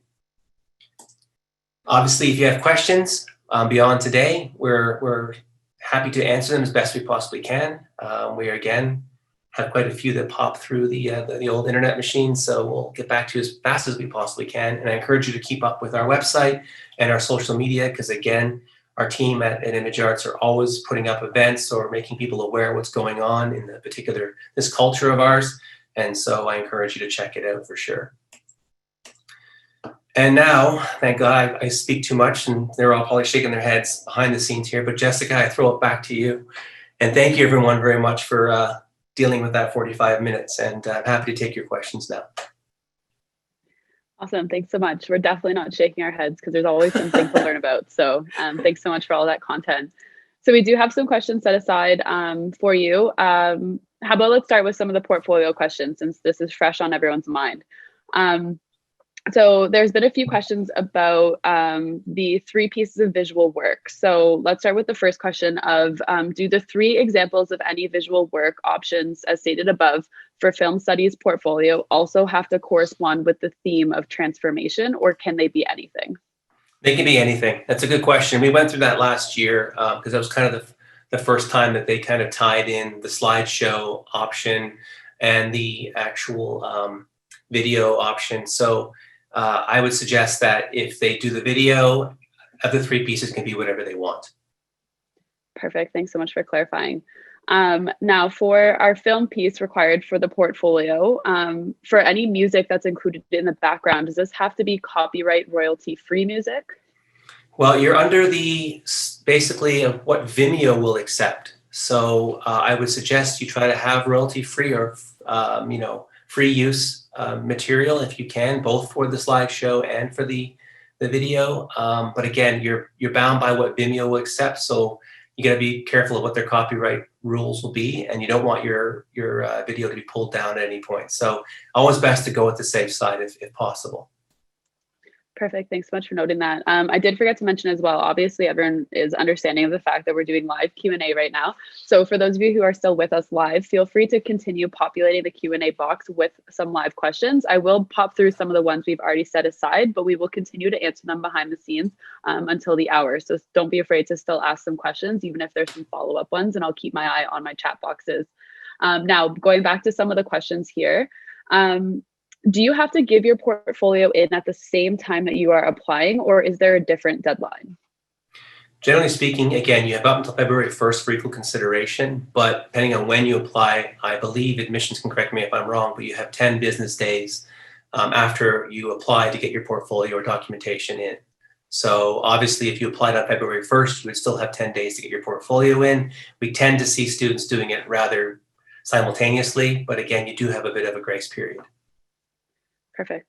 Obviously, if you have questions beyond today, we're happy to answer them as best we possibly can. We are, again, have quite a few that pop through the old internet machine. So we'll get back to you as fast as we possibly can. And I encourage you to keep up with our website and our social media, because again, our team at Image Arts are always putting up events or making people aware of what's going on in this culture of ours. And so I encourage you to check it out for sure. And now, thank God, I speak too much and they're all probably shaking their heads behind the scenes here. But Jessica, I throw it back to you. And thank you everyone very much for dealing with that 45 minutes. And I'm happy to take your questions now. Awesome. Thanks so much. We're definitely not shaking our heads because there's always something to learn about. So thanks so much for all that content. So we do have some questions set aside for you. How about let's start with some of the portfolio questions, since this is fresh on everyone's mind. So there's been a few questions about the 3 pieces of visual work. So let's start with the first question of, do the 3 examples of any visual work options as stated above for film studies portfolio also have to correspond with the theme of transformation, or can they be anything? They can be anything. That's a good question. We went through that last year because that was kind of the first time that they kind of tied in the slideshow option and the actual video option. So I would suggest that if they do the video, of the 3 pieces can be whatever they want. Perfect. Thanks so much for clarifying. Now for our film piece required for the portfolio, for any music that's included in the background, does this have to be copyright royalty-free music? Well, you're under the basically of what Vimeo will accept. So I would suggest you try to have royalty-free or free use material if you can, both for the slideshow and for the video. But again, you're bound by what Vimeo will accept. So you got to be careful of what their copyright rules will be, and you don't want your video to be pulled down at any point. So always best to go with the safe side if possible. Perfect. Thanks so much for noting that. I did forget to mention as well, obviously everyone is understanding of the fact that we're doing live Q&A right now. So for those of you who are still with us live, feel free to continue populating the Q&A box with some live questions. I will pop through some of the ones we've already set aside, but we will continue to answer them behind the scenes until the hour. So don't be afraid to still ask some questions, even if there's some follow-up ones, and I'll keep my eye on my chat boxes. Now, going back to some of the questions here, do you have to give your portfolio in at the same time that you are applying, or is there a different deadline? Generally speaking, again, you have up until February 1st for equal consideration, but depending on when you apply, I believe admissions can correct me if I'm wrong, but you have 10 business days after you apply to get your portfolio or documentation in. So obviously, if you applied on February 1st, you would still have 10 days to get your portfolio in. We tend to see students doing it rather simultaneously, but again, you do have a bit of a grace period. Perfect.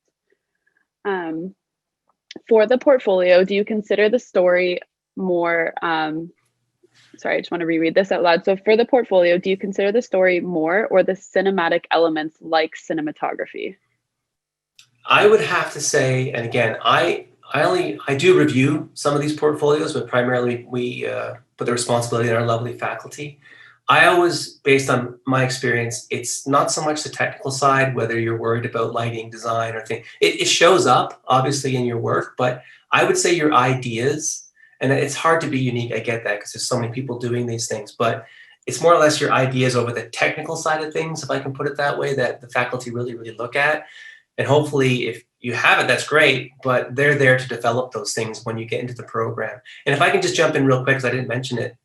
For the portfolio, do you consider the story more, sorry, I just want to reread this out loud. So for the portfolio, do you consider the story more or the cinematic elements like cinematography? I would have to say, and again, I do review some of these portfolios, but primarily we put the responsibility on our lovely faculty. I always, based on my experience, it's not so much the technical side, whether you're worried about lighting, design, or thing. It shows up, obviously, in your work, but I would say your ideas, and it's hard to be unique, I get that, because there's so many people doing these things, but it's more or less your ideas over the technical side of things, if I can put it that way, that the faculty really, really look at. And hopefully, if you have it, that's great, but they're there to develop those things when you get into the program. And if I can just jump in real quick, because I didn't mention it,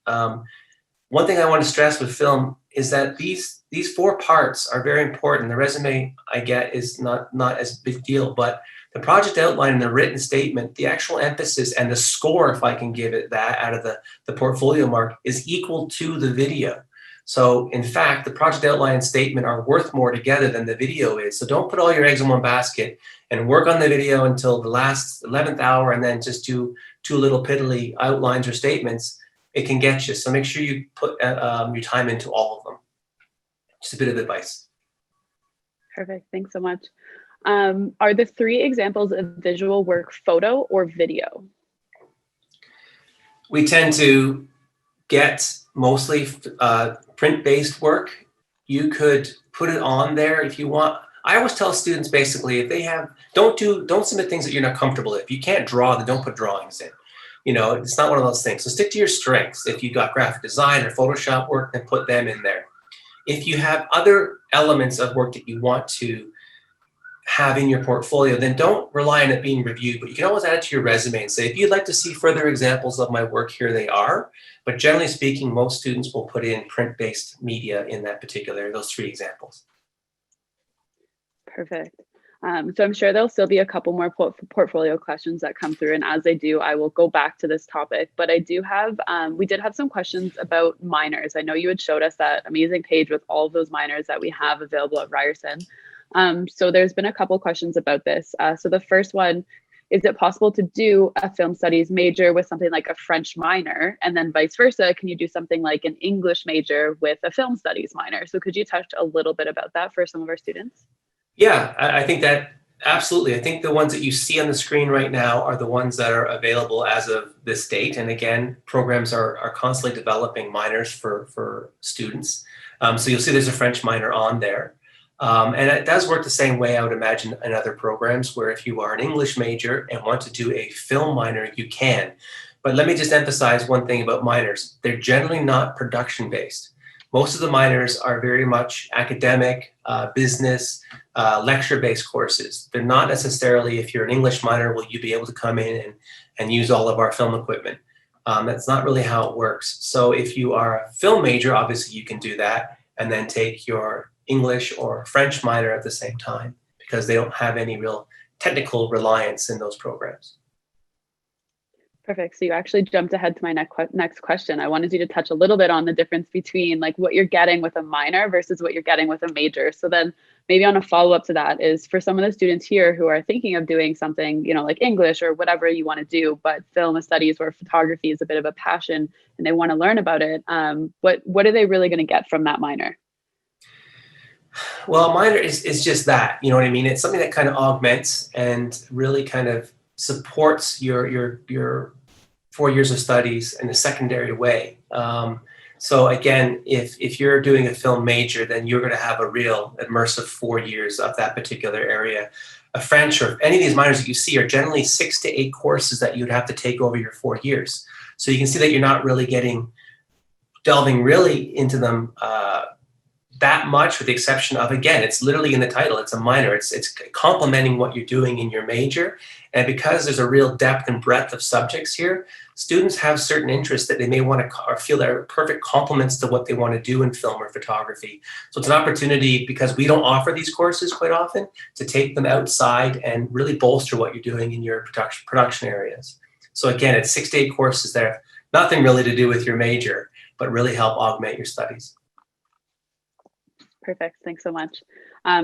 one thing I want to stress with film is that these 4 parts are very important. The resume I get is not as big deal, but the project outline and the written statement, the actual emphasis and the score, if I can give it that out of the portfolio mark, is equal to the video. So in fact, the project outline and statement are worth more together than the video is. So don't put all your eggs in one basket and work on the video until the last 11th hour and then just do 2 little piddly outlines or statements. It can get you. So make sure you put your time into all of them. Just a bit of advice. Perfect. Thanks so much. Are the 3 examples of visual work photo or video? We tend to get mostly print-based work. You could put it on there if you want. I always tell students basically, if they have, don't submit things that you're not comfortable with. If you can't draw, then don't put drawings in. You know, it's not one of those things. So stick to your strengths. If you got graphic design or Photoshop work, then put them in there. If you have other elements of work that you want to have in your portfolio, then don't rely on it being reviewed, but you can always add it to your resume and say, if you'd like to see further examples of my work, here they are. But generally speaking, most students will put in print-based media in that particular, those 3 examples. Perfect. So I'm sure there'll still be a couple more portfolio questions that come through. And as I do, I will go back to this topic. But I do have, we did have some questions about minors. I know you had showed us that amazing page with all of those minors that we have available at Ryerson. So there's been a couple questions about this. So the first one, is it possible to do a film studies major with something like a French minor? And then vice versa, can you do something like an English major with a film studies minor? So could you touch a little bit about that for some of our students? Yeah, I think that absolutely. I think the ones that you see on the screen right now are the ones that are available as of this date. And again, programs are constantly developing minors for students. So you'll see there's a French minor on there. And it does work the same way, I would imagine, in other programs, where if you are an English major and want to do a film minor, you can. But let me just emphasize one thing about minors. They're generally not production-based. Most of the minors are very much academic, business, lecture-based courses. They're not necessarily, if you're an English minor, will you be able to come in and use all of our film equipment? That's not really how it works. So if you are a film major, obviously you can do that and then take your English or French minor at the same time, because they don't have any real technical reliance in those programs. Perfect. So you actually jumped ahead to my next question. I wanted you to touch a little bit on the difference between like what you're getting with a minor versus what you're getting with a major. So then maybe on a follow-up to that is for some of the students here who are thinking of doing something, you know, like English or whatever you want to do, but film studies or photography is a bit of a passion and they want to learn about it. What are they really going to get from that minor? Well, a minor is just that, you know what I mean? It's something that kind of augments and really kind of supports your 4 years of studies in a secondary way. So again, if you're doing a film major, then you're going to have a real immersive 4 years of that particular area. A French or any of these minors that you see are generally 6 to 8 courses that you'd have to take over your 4 years. So you can see that you're not really delving really into them that much, with the exception of, again, it's literally in the title, it's a minor. It's complementing what you're doing in your major. And because there's a real depth and breadth of subjects here, students have certain interests that they may want to or feel are perfect complements to what they want to do in film or photography. So it's an opportunity, because we don't offer these courses quite often, to take them outside and really bolster what you're doing in your production areas. So again, it's 6 to 8 courses there, nothing really to do with your major, but really help augment your studies. Perfect. Thanks so much.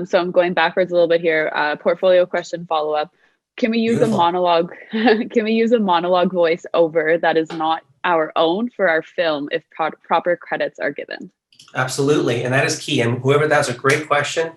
So I'm going backwards a little bit here. Portfolio question follow-up. Can we use Beautiful. a monologue? Can we use a monologue voice over that is not our own for our film if proper credits are given? Absolutely, and that is key. And whoever, that's a great question.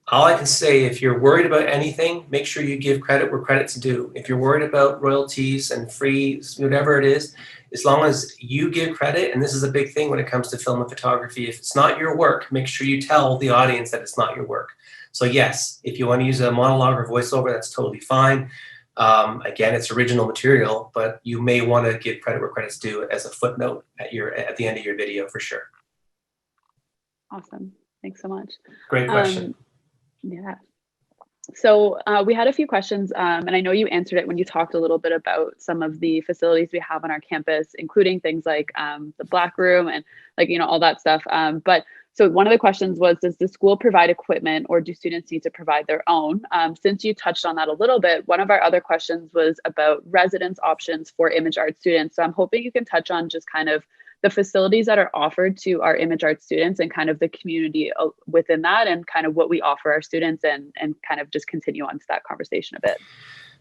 All I can say, if you're worried about anything, make sure you give credit where credit's due. If you're worried about royalties and fees, whatever it is, as long as you give credit, and this is a big thing when it comes to film and photography, if it's not your work, make sure you tell the audience that it's not your work. So yes, if you want to use a monologue or voiceover, that's totally fine. Again, it's original material, but you may want to give credit where credit's due as a footnote at the end of your video for sure. Awesome. Thanks so much. Great question. Yeah. So we had a few questions, and I know you answered it when you talked a little bit about some of the facilities we have on our campus, including things like the Black Room and like, you know, all that stuff. But so one of the questions was, does the school provide equipment or do students need to provide their own? Since you touched on that a little bit, one of our other questions was about residence options for image art students. So I'm hoping you can touch on just kind of the facilities that are offered to our image art students and kind of the community within that and kind of what we offer our students and kind of just continue on to that conversation a bit.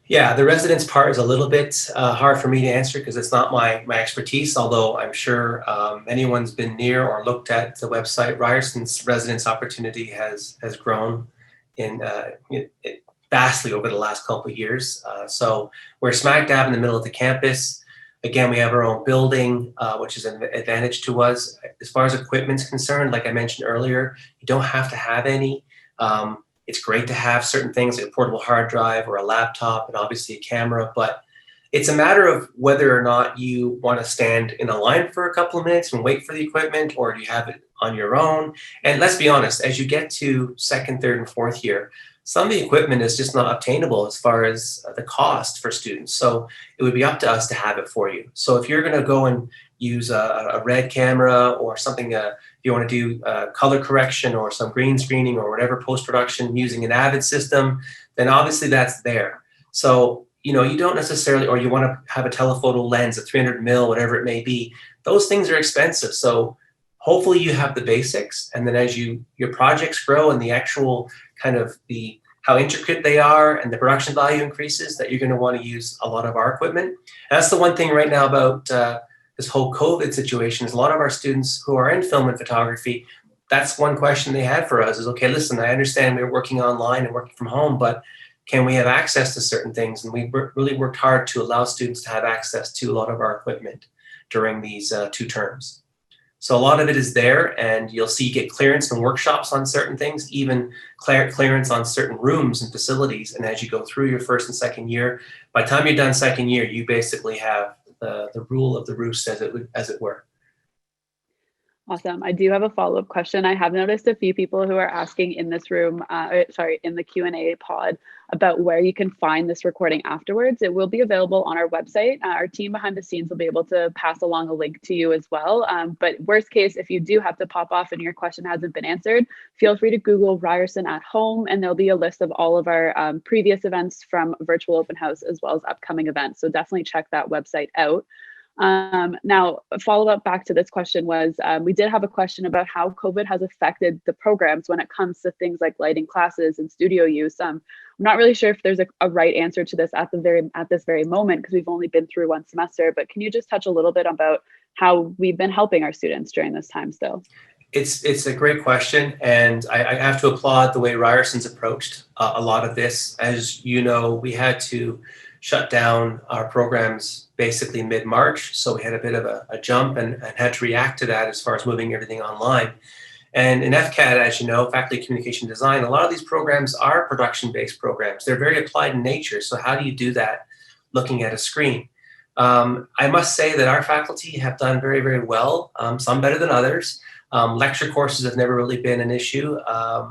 Yeah, the residence part is a little bit hard for me to answer because it's not my expertise, although I'm sure anyone's been near or looked at the website. Ryerson's residence opportunity has grown in vastly over the last couple of years. So we're smack dab in the middle of the campus. Again, we have our own building, which is an advantage to us. As far as equipment's concerned, like I mentioned earlier, you don't have to have any. It's great to have certain things like a portable hard drive or a laptop and obviously a camera, but it's a matter of whether or not you want to stand in a line for a couple of minutes and wait for the equipment, or do you have it on your own. And let's be honest, as you get to second, third, and fourth year, some of the equipment is just not obtainable as far as the cost for students. So it would be up to us to have it for you. So if you're going to go and use a red camera or something, if you want to do color correction or some green screening or whatever post-production using an Avid system, then obviously that's there. So, you know, you don't necessarily, or you want to have a telephoto lens, a 300 mil, whatever it may be, those things are expensive. So hopefully you have the basics, and then as your projects grow and the actual kind of how intricate they are and the production value increases, that you're going to want to use a lot of our equipment. And that's the one thing right now about this whole COVID situation is a lot of our students who are in film and photography, that's one question they had for us is, okay, listen, I understand we're working online and working from home, but can we have access to certain things? And we really worked hard to allow students to have access to a lot of our equipment during these 2 terms. So a lot of it is there, and you'll see you get clearance and workshops on certain things, even clearance on certain rooms and facilities. And as you go through your first and second year, by the time you're done second year, you basically have the rule of the roost, as it were. Awesome. I do have a follow-up question. I have noticed a few people who are asking in this room, in the Q&A pod, about where you can find this recording afterwards. It will be available on our website. Our team behind the scenes will be able to pass along a link to you as well. But worst case, if you do have to pop off and your question hasn't been answered, feel free to Google Ryerson at home, and there'll be a list of all of our previous events from Virtual Open House as well as upcoming events. So definitely check that website out. Now, a follow-up back to this question was, we did have a question about how COVID has affected the programs when it comes to things like lighting classes and studio use. I'm not really sure if there's a right answer to this at this very moment, because we've only been through 1 semester, but can you just touch a little bit about how we've been helping our students during this time still? It's a great question, and I have to applaud the way Ryerson's approached a lot of this. As you know, we had to shut down our programs basically mid-March, so we had a bit of a jump and had to react to that as far as moving everything online. And in FCAD, as you know, Faculty Communication Design, a lot of these programs are production-based programs. They're very applied in nature, so how do you do that looking at a screen? I must say that our faculty have done very, very well, some better than others. Lecture courses have never really been an issue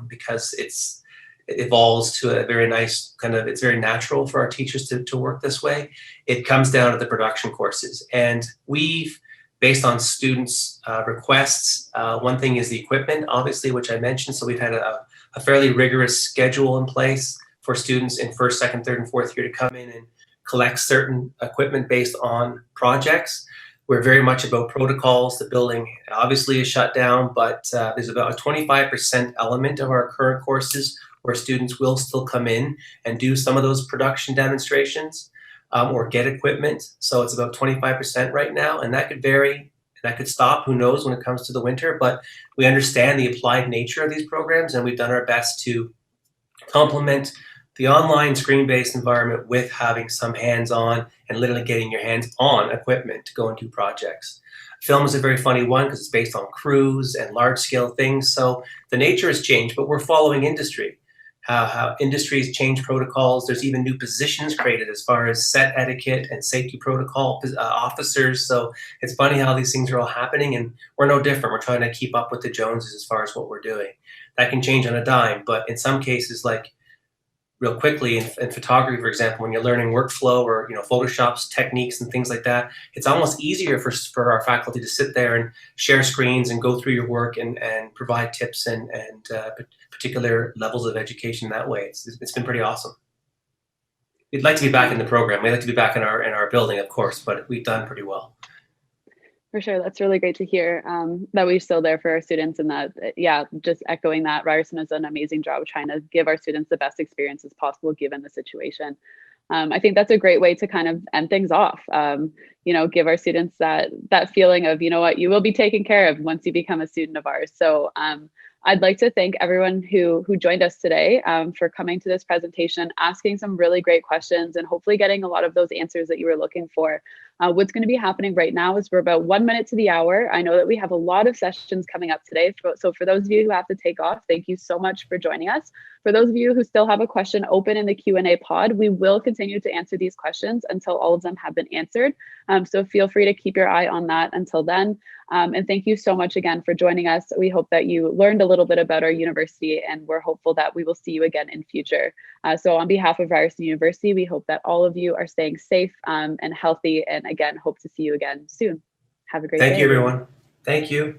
because it evolves to a very nice kind of, it's very natural for our teachers to work this way. It comes down to the production courses. And we've, based on students' requests, one thing is the equipment, obviously, which I mentioned. So we've had a fairly rigorous schedule in place for students in first, second, third, and fourth year to come in and collect certain equipment based on projects. We're very much about protocols. The building obviously is shut down, but there's about a 25% element of our current courses where students will still come in and do some of those production demonstrations or get equipment. So it's about 25% right now, and that could vary. That could stop, who knows, when it comes to the winter, but we understand the applied nature of these programs, and we've done our best to complement the online screen-based environment with having some hands-on and literally getting your hands on equipment to go and do projects. Film is a very funny one because it's based on crews and large-scale things, so the nature has changed, but we're following industry. How industries change protocols. There's even new positions created as far as set etiquette and safety protocol officers. So it's funny how these things are all happening, and we're no different. We're trying to keep up with the Joneses as far as what we're doing. That can change on a dime, but in some cases, like real quickly in photography, for example, when you're learning workflow or Photoshop's techniques and things like that, it's almost easier for our faculty to sit there and share screens and go through your work and provide tips and particular levels of education that way. It's been pretty awesome. We'd like to be back in the program. We'd like to be back in our building, of course, but we've done pretty well. For sure. That's really great to hear that we're still there for our students, and that, yeah, just echoing that, Ryerson has done an amazing job trying to give our students the best experience as possible given the situation. I think that's a great way to kind of end things off. Give our students that feeling of, you know what, you will be taken care of once you become a student of ours. So I'd like to thank everyone who joined us today for coming to this presentation, asking some really great questions, and hopefully getting a lot of those answers that you were looking for. What's going to be happening right now is we're about 1 minute to the hour. I know that we have a lot of sessions coming up today. So for those of you who have to take off, thank you so much for joining us. For those of you who still have a question open in the Q&A pod, we will continue to answer these questions until all of them have been answered. So feel free to keep your eye on that until then. And thank you so much again for joining us. We hope that you learned a little bit about our university, and we're hopeful that we will see you again in future. So on behalf of Ryerson University, we hope that all of you are staying safe and healthy, and again, hope to see you again soon. Have a great day. Thank you, everyone. Thank you.